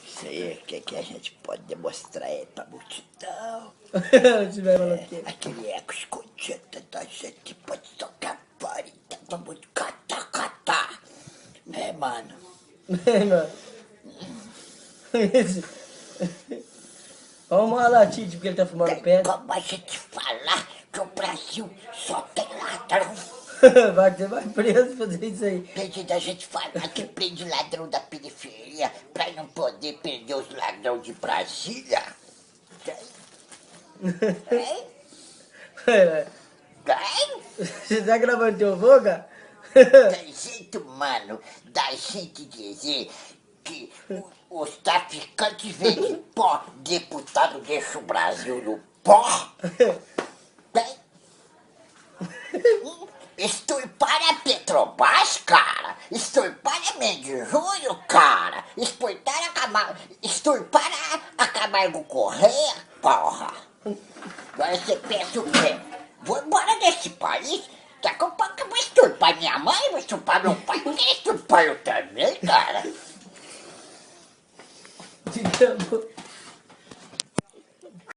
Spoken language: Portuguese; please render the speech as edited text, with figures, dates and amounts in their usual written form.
Isso aí, que a gente pode demonstrar aí pra multidão. Aquele eco escondido da gente pode tocar fora e todo mundo catar. Né, mano? Vamos lá, Latite, porque ele tá fumando Tem pedra. como a gente falar que o Brasil só tem ladrão. Você vai preso fazer isso aí. Tem da gente falar que prende ladrão da periferia pra não poder perder os ladrões de Brasília. Tem? Tem? Você tá gravando teu voo, cara? Tem jeito, mano, da gente dizer que os traficantes vendem pó, deputado deixa o Brasil no pó? Tem? Extirpar a Petrobras, cara. Extirpar a Medjugorje, cara. Extirpar a Camargo Correia, porra. Agora você pensa o quê? Vou embora desse país? Daqui a pouco eu vou extirpar minha mãe, vou extirpar meu pai, porque extirpar eu também, cara. Digamos.